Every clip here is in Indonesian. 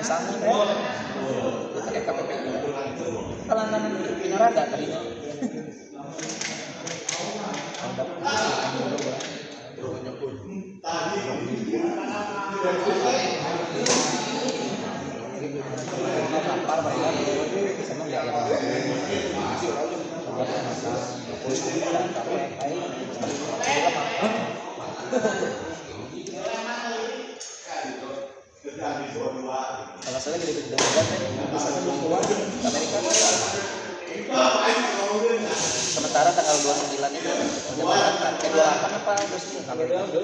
sana kan pakai KPPI kalangan Pinaraga tadinya nampar mereka sama nggak ya kalau saya jadi berbeda misalnya belum keluar ke Amerika sementara tanggal 29 itu udah berangkat ke 28 apa terus Amerika udah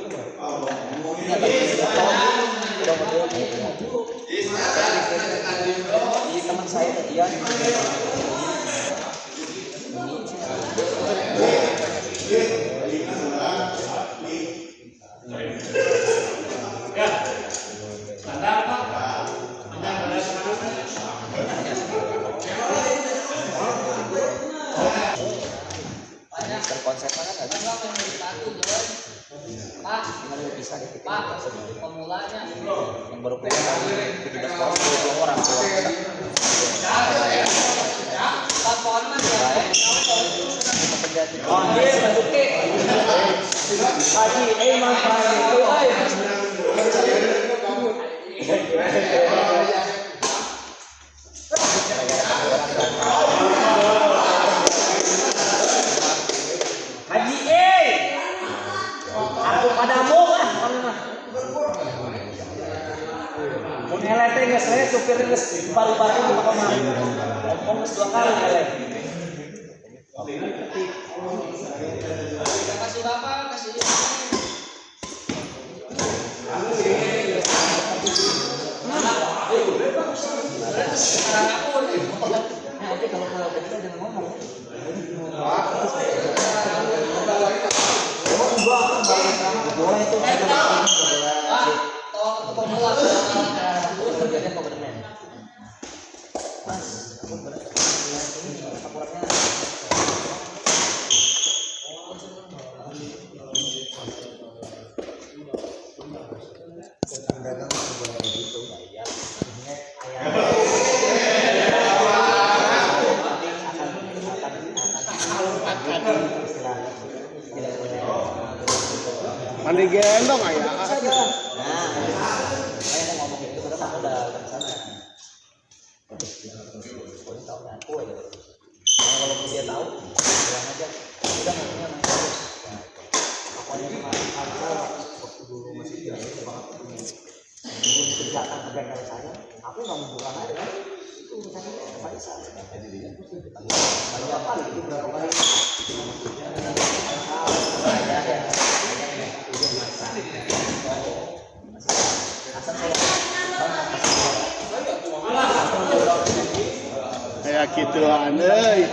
model di teman saya tadian konsepnya kan ada Pak, bisa Pak, pemulanya yang baru pulang kali 17 orang 20 orang Pak pohon mas ya Haji, emang saya supirnya baru-baru itu kemarin ngomong 2 kali kasih bapak kasih nanti kalau kita jangan ngomong boleh itu pemula kerjanya komitmen mas aku ini laporannya dagang sebuah gitu ya mandi gendong ayah. Nah, saya mau ngomong itu karena kamu udah ke sana. Pokoknya tahu aku aja. Kalau dia tahu, bilang aja. Udah ngomongnya main terus. Pokoknya kemarin waktu dulu masih biasa banget punya. Ibu dikerjakan kerja dari saya, aku nggak mau pulang aja. Itu urusannya Faisal. Banyak apa itu berapa kali? Kayak gitu aneh.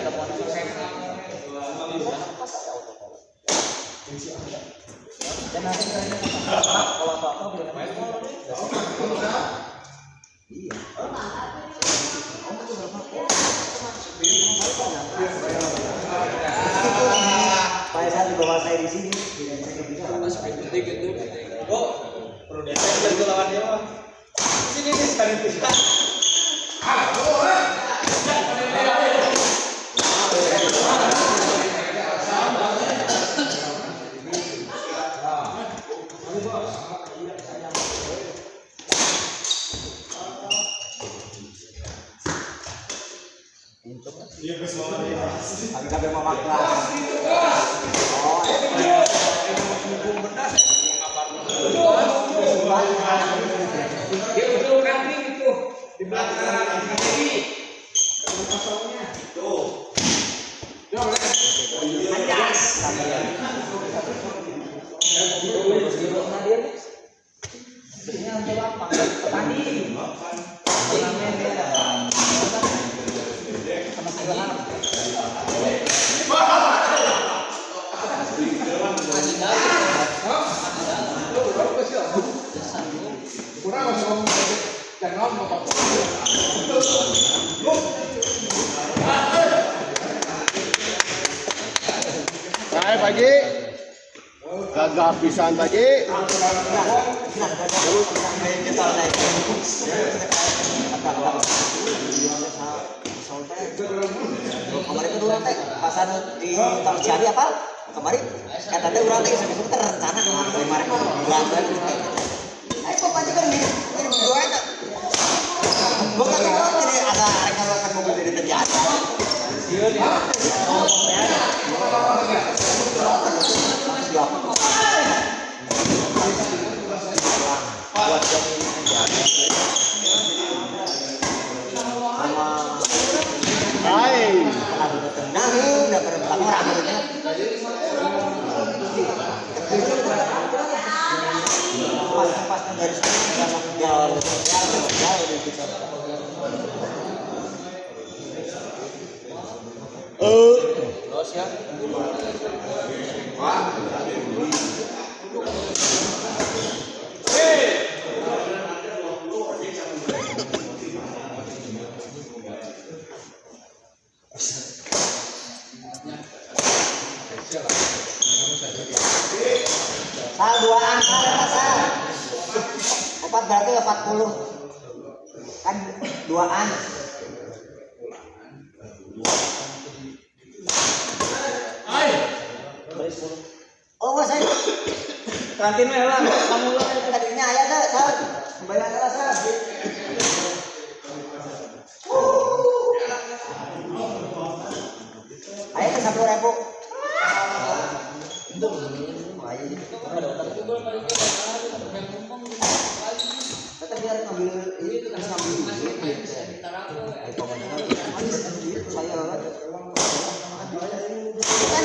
Kalau apa-apa iya. Faisal di bawah saya di sini. Saya penting itu. Oh, produser jadi lawan dia mah. Sini nih sekali kita. Agak mau makan. Oh, dia udah ramping itu di belakang ini. Kosongnya. Tuh. Anjas. Ini untuk apa? Petani. Hai Pak Gagah pisan Pak Ji. Kemarin itu orang teh pasan di Tol Ciawi apa? Kemarin kata teh orang teh sebetulnya terencana kemarin bulan ayo pokoknya kan ini dua itu bukan jadi ada rekan-rekan mobil dari terjadi buat jaminan aja Hai. kalau udah tenang udah berapa orang aja pas dari dalam jauh Terus ya. Sal duaan sal opat berarti 40 kan duaan oh mas saya Kantin mah lah, kamu lah. tadinya ayah tuh sal bayar lah sal ayah tuh 10.000 tetap dia harus ngambil ini harus ngambil duit saya kan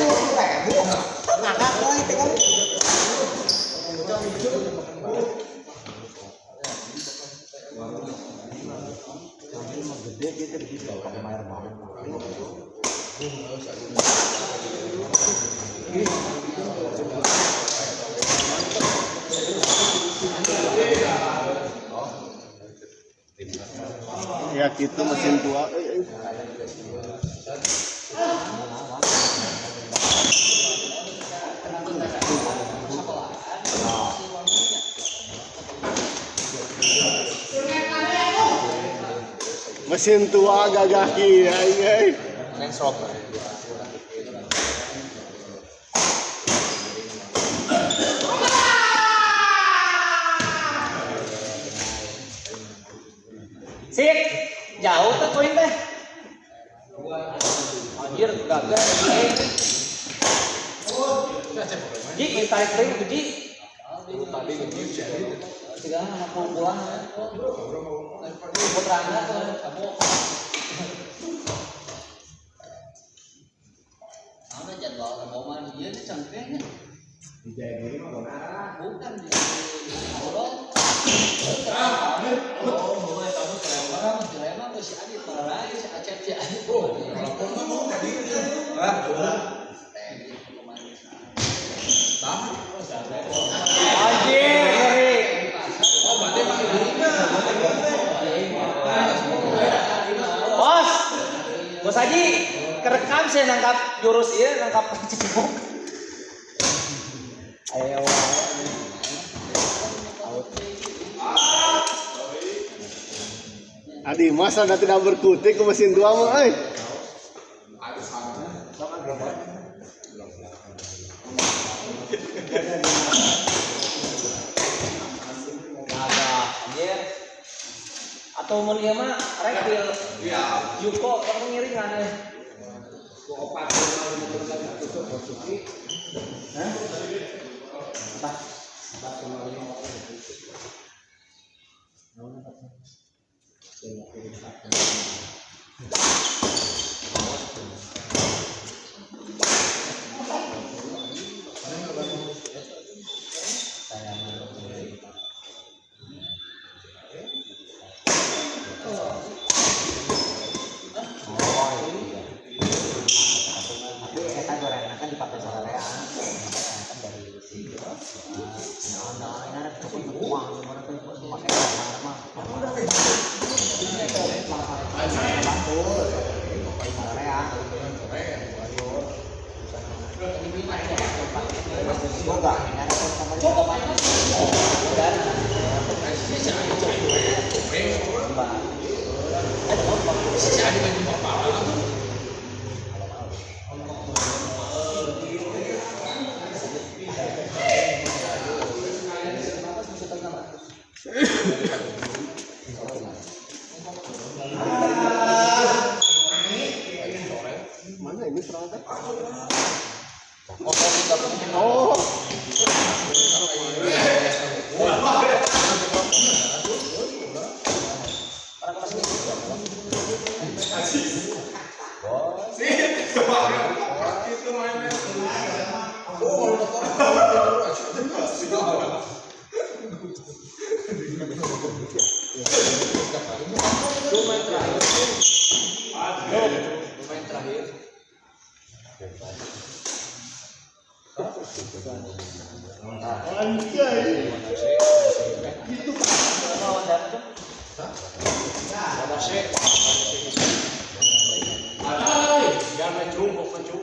20.000 ngakak lah itu kan gede gitu begitu kalau bayar banget Ya gitu mesin tua. Mesin tua gagah kiai. Range Rover. Sip, jauh tuh poin teh. Anjir, gagal. Ji, tarik ring Ji. Tadi segala mau pulang. Putranya kamu. Ada jadwal roman dia nih cangkengnya. Dijagain bukan di Borong. Si Adit malah lain, si Acep si Adit. Ngomong tadi Bos Haji, kerekam saya nangkap jurus ini, nangkap cicipuk. Ayo. Adi masa dah tidak berkutik ke mesin tua mah, Atau mau dia mah rekil, Yuko kamu ngiringan Coba Mana ini serangga? Oh.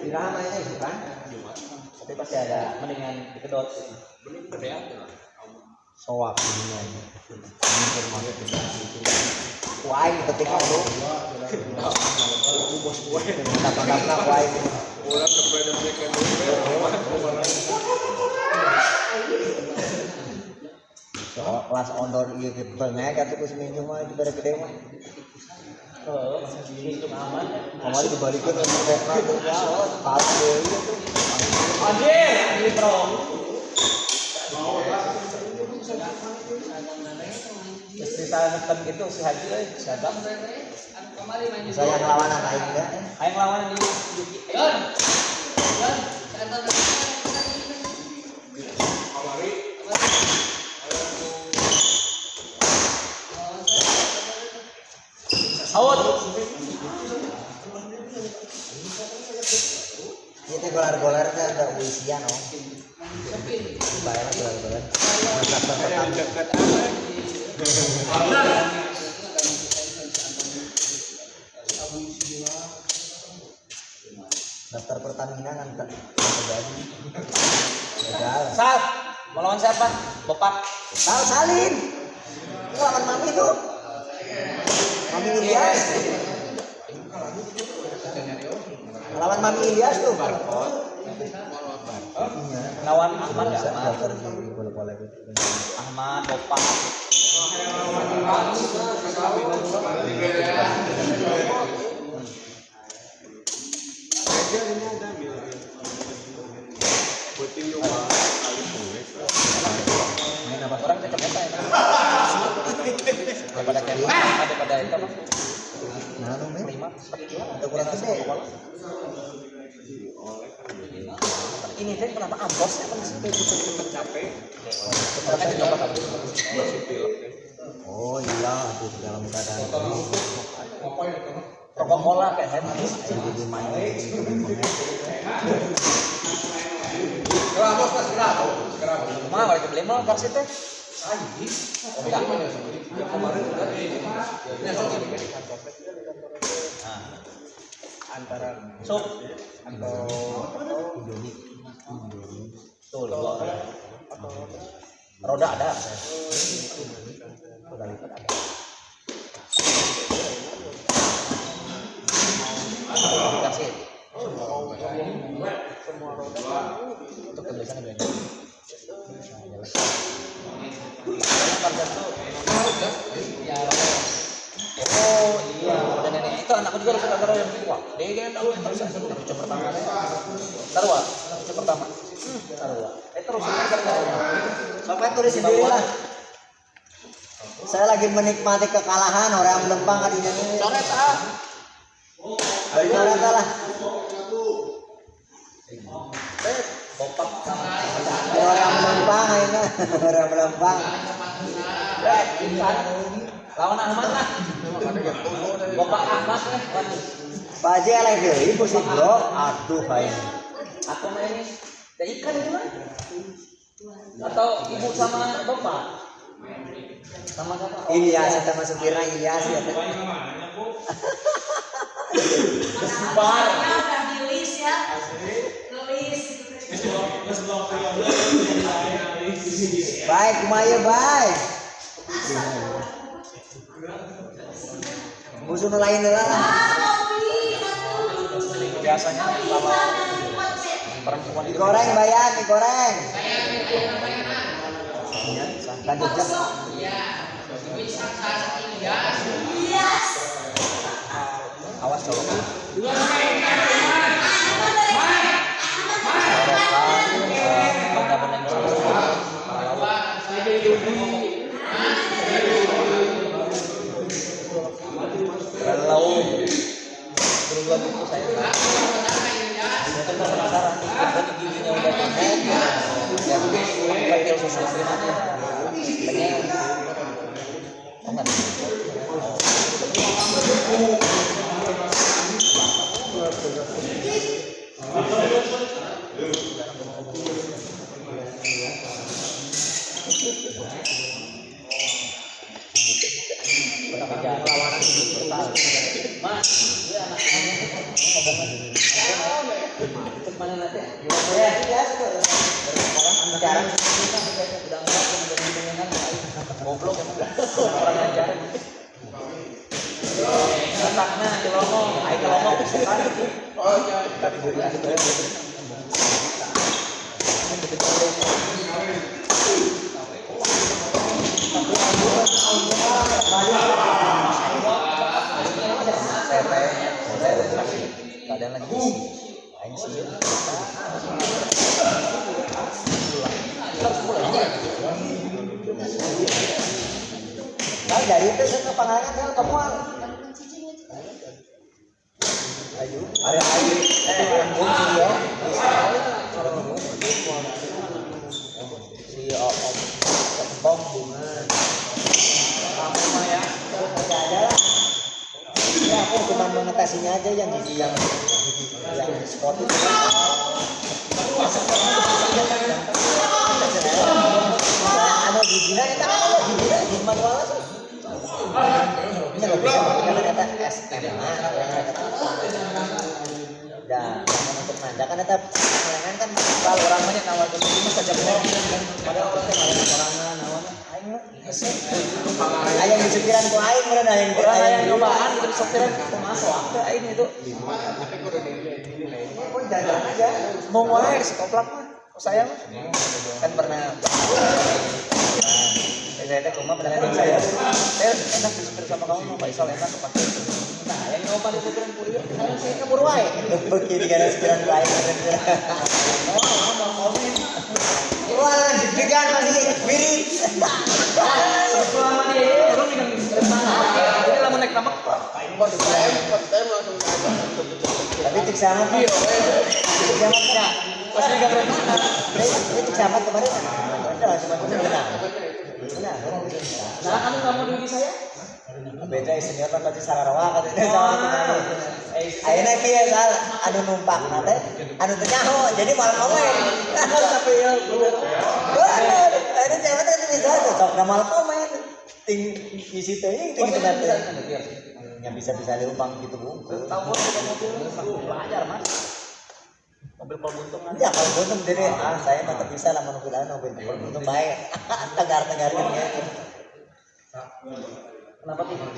Irama ini bukan? Tapi pasti ada mendingan dikedot. Soak ini. Kuai ketika itu. Dapat kuai. So, kelas ondor iya bengek atuh seminggu mah di bare gede mah. Ini cuma aman. Kemarin dibalikin ke mereka tuh ya, tahu itu. Ini pro. Istri saya neken gitu si Haji siapa? Saya ngelawan anak enggak? Ayo ngelawan di Yon. Awat. Itu golar-golar itu ada uisian oh. Bayar golar-golar. Daftar pertama. Daftar Pertamina kan terjadi. Gagal. Sal, mau lawan siapa? Bapak. Salin. Lawan mami tuh. Mami Ilyas. Lawan Mami Ilyas tuh. Lawan Ahmad ya? Daftar di bola-bola gitu. Ahmad, Bapak. Main apa? Orang cocok apa ya? Daripada Kempa, daripada itu mah. Nah, lu main. 5. Udah kurang gede. Ini teh kenapa ambosnya cepet capek? Oh iya, itu dalam keadaan Rokok cola kayak hand. jadi main. Mah balik beli mah vaksin teh. Antara sup atau Indomie. tuh roda ada. Roda lipat ada. Kasih. Semua roda untuk kebiasaan beda. Oh iya, dan nenek itu anakku juga harus ada yang tua. Dia kan tahu terus cucu pertama. Tarwa, cucu pertama. Tarwa. Terus Sampai tulis sendiri lah. Saya lagi menikmati kekalahan orang Lempang adinya ini. coret ah. Coret lah. Bopak sama Orang Lempang ini, orang Lempang. lawan Ahmad lah. Bopak Ahmad lah. Pak Haji eleh deui musik bro. Aduh hayang. Aku mah ini ya ikan itu mah. Atau ibu sama bapak? Sama siapa? Ilyas eta masuk kira Ilyas ya. Bar. Udah nulis ya. Nulis. Baik, kumaya baik. Musuh lain lah. Biasanya kalau perempuan itu Digoreng bayar, digoreng. Lanjut jam. awas colok. Benda-benda yang salah. Kalau berubah itu saya mungkin penasaran jadi giginya udah pendek dan pakai susu aja pengen oh nggak goblok orang ajar letaknya celongok air celongok keadaan lagi aing sih Dari itu ke pangalangan kan kamu ayo ada ayo kunci ya si om bunga ya ada lah ya aku cuma mengatasinya aja yang yang spot itu ada giginya kita kan ada giginya di manual sih ini loh bisa kata SMA dan untuk nanda kan tetap kalangan kan kalau orang banyak nawar ke sini saja padahal orang teh malah sorangan nawan aing mah ayam di sekiran ku aing meureun aing orang aya nyobaan gitu sokiran masuk akte aing itu pun jalan aja mau wae si koplak mah saya mah kan pernah saya teh rumah pernah saya enak disupir sama kamu Pak Isal enak pakai nah yang nyoba disupirin kuliah saya kabur wae begini kan sekiran ku aing wah deg-degan masih wirid selama dia orang dengan mana jadi lama naik tamak tapi cek sama dia cek sama tidak pasti enggak berani ini cek sama kemarin ada cuma benar nah kamu enggak mau duit saya beda senior kan pasti sararawa katanya sama ayeuna kieu sal anu numpak teh anu teu nyaho jadi malah komen tapi ya bener ada cewek teh bisa tuh sok ngamal komen ting isi teh ting bener teh yang bisa leumpang gitu bungkus tahu kita mobil belajar mas mobil pelbuntung kan ya kalau buntung jadi saya mah teu bisa lah mobil buntung bae tegar-tegar gitu kenapa tidak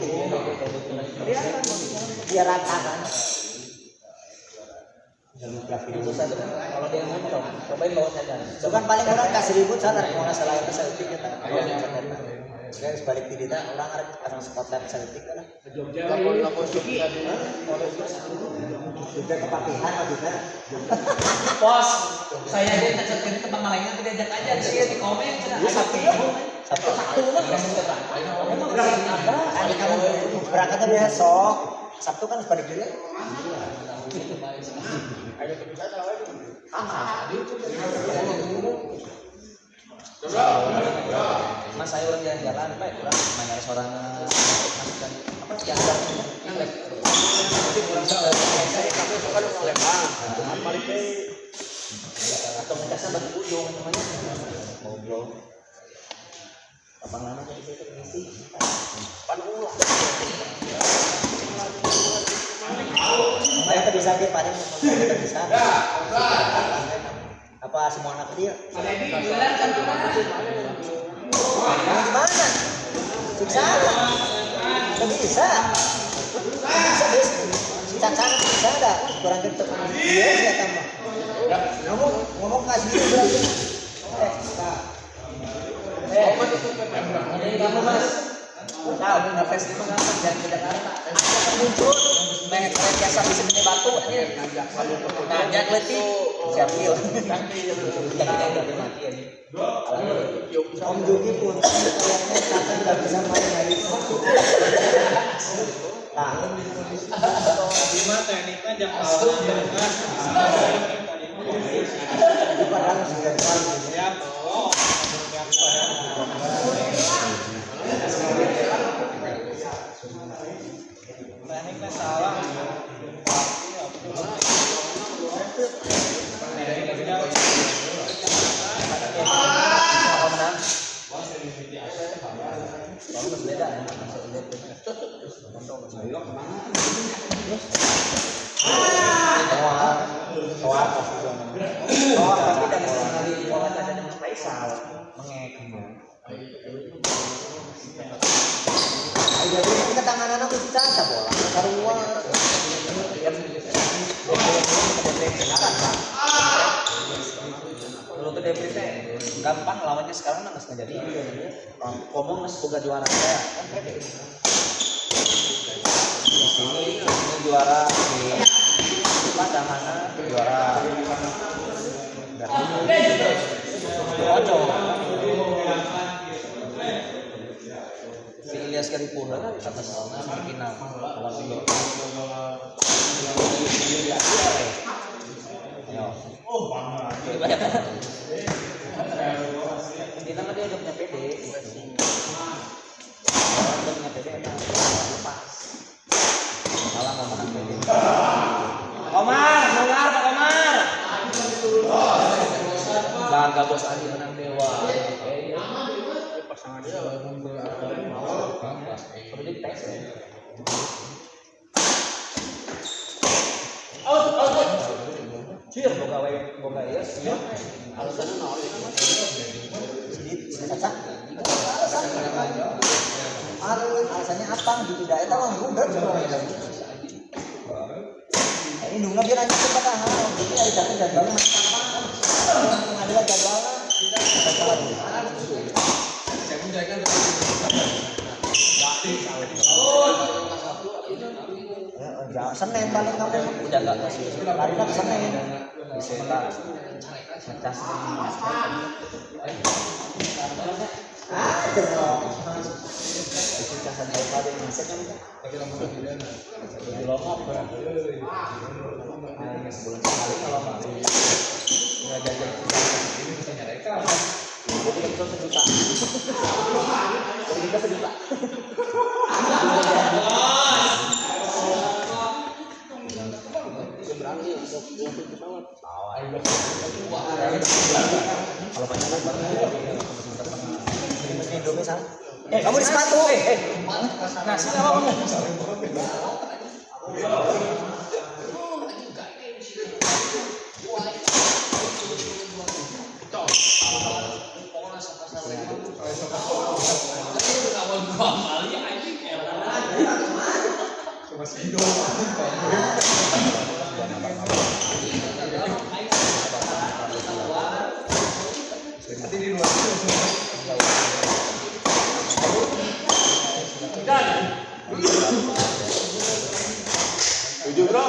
dia rata kan susah tuh kalau dia ngomong cobain bawa saja itu kan paling orang kasih ribut sadar mau salah itu selfie kita guys balik di kita orang harus pasang spotlight selfie kan sudah kepakihan maksudnya bos saya dia ngajak ke tempat malainya tuh diajak aja sih di komen satu lah ada kamu berangkatnya besok Sabtu kan harus balik dulu mas saya orang jalan-jalan baik kurang mana seorang apa sih yang jadi kurang saya tapi suka lempang balik atau ngecasnya bagi ujung namanya ngobrol abang lama tadi saya mengisi panulah saya bisa ke paling kita bisa apa semua anak dia gimana Bisa. Nggak bisa. Bisa deh. Cacan bisa ada. Kurang gitu. Iya sih tambah. Ngomong kasih gitu berarti. Ini kamu mas. Tahu nggak festival apa dan ke Jakarta. Ada muncul. Banyak biasa di sini batu. Ngajak letih. Siapil. Jangan mati ini. Om Jogi pun kayaknya Cacan nggak bisa main hari itu. Nah, Lima tekniknya jam awal padahal sudah kali. siap. Tekniknya salah. Tapi dari sekali wawancara dengan Faisal mengeknya. Jadi kita tangan anak itu caca bola, sarua. Dulu tuh DPT gampang lawannya sekarang nggak sengaja jadi. Ngomong nggak boga juara saya kan pede. Di sini juara di Padahana juara. Ojo. Si Ilyas Karipura kan kata semifinal lawan Indo. Ayo. Intinya kan dia udah punya PD. Udah punya PD enak. Lepas. Malah mau menang PD. Omar, Pak Omar. Bangga bos Adi menang Dewa. Pasangan dia seperti tes. Cier boga ya. Alasannya naon? Caca. Alasannya apa? Tidak itu mah udah cuma. Ini nunggu dia nanya ke padahal. Jadi ada jatuh jadwalnya apa? Pengadilan jadwalnya. Senin paling kamu Udah enggak kasih. hari ke Senin. Sebentar. Ngecas. Casan daripada masuk kan. Di lomok. Hanya sebulan sekali kalau nggak jajan ini bisa nyereka. Jadi kita sejuta. Jadi kita sejuta. Kalau banyak kan Ini Indomie sang. Kamu di sepatu. nah sini apa kamu? Tujuh bro.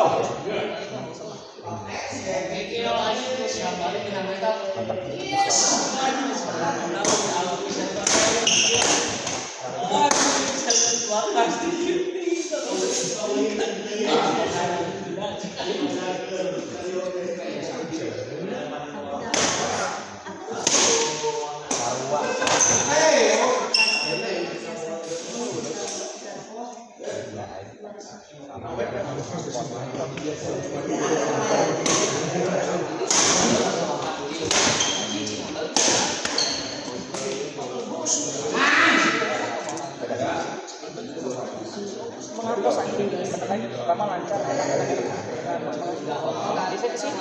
Pertama lancar. Bisa ke sini.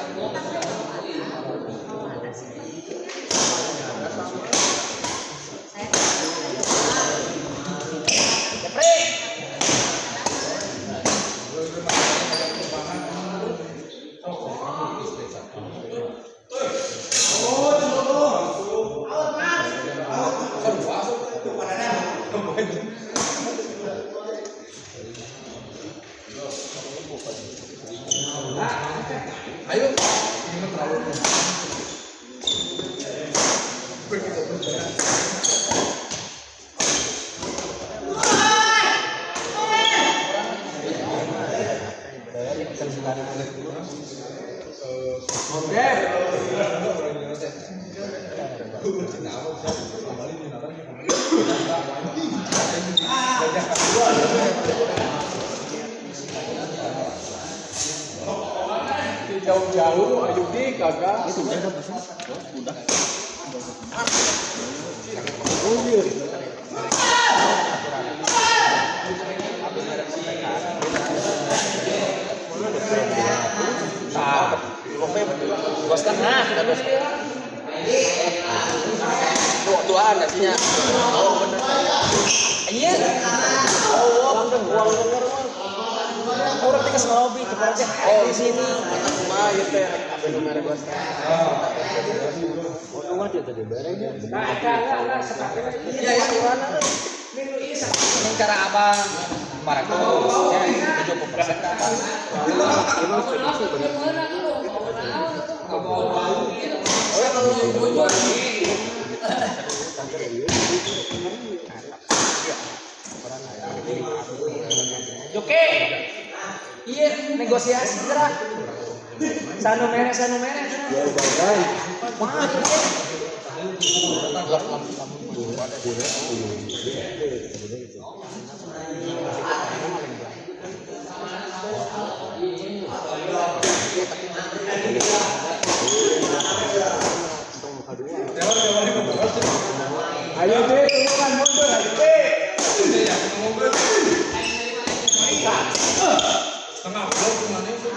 Ayo. Jauh-jauh ayo di kagak. Itu udah. Dua setengah kita bos. Dua-duaan nasinya. Oh bener. Iya. Uang bener. Orang tiga sama hobi ke project. Oh di sini. Mah ya teh. Apa nomor bos? Oh aja tadi barangnya. Enggak sepaket. Iya ya. Ini cara abang marah tuh ya 70% abang. Oke. Iya, negosiasi gerak. Sanu merah. Wah, ayo deh, turunkan mundur ayo deh. Setengah blok gimana itu?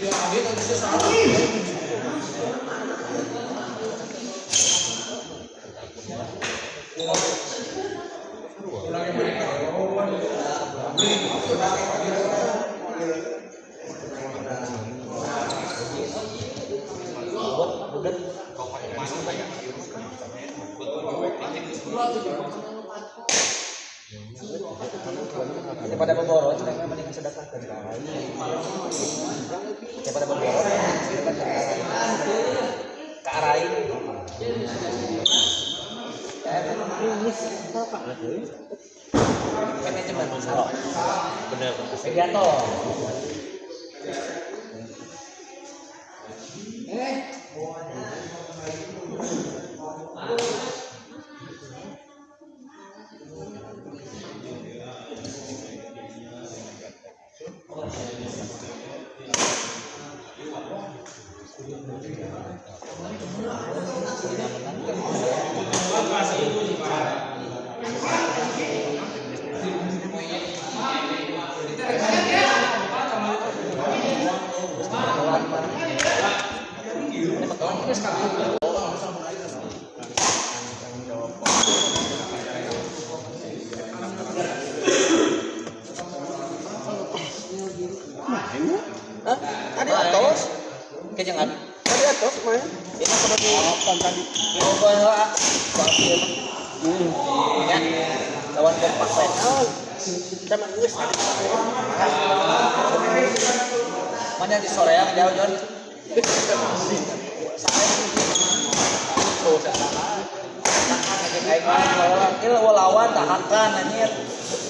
Ya, dia kan bisa salah. Daripada berboros, mereka mendingan sedekahkan daripada berboros, ke arah ini. Manajemen salon. Benar. Mediator. Tadi atos, kejangan. Tadi atos main. Ini pada di apa tadi? Coba lah, bakil. Ya, lawan kompak saya. Sama nulis tadi. Mana di sore yang jauh John? Ini lawan tahakan anjir.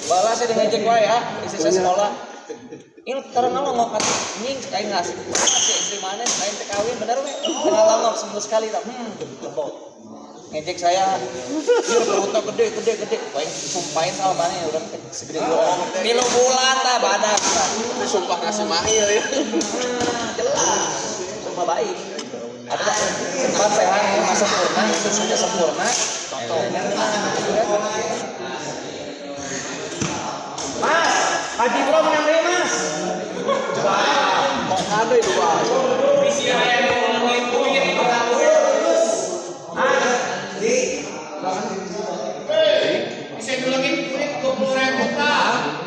Balas saya ngejek wae ya, di sisa sekolah. Ini terang ngomong kata nying kayak ngasih istri mana main TKW bener we tengah langop seminggu sekali tak lembut ngejek saya foto gede paling sumpahin sama mana ya udah segede bulan 3 bulan lah badak itu sumpah ngasih mahil ya jelas sumpah baik ada sempat sehat masa sempurna itu sudah sempurna contoh Mas Haji Bro menyampai Mas. Mau ada itu Pak. Visi yang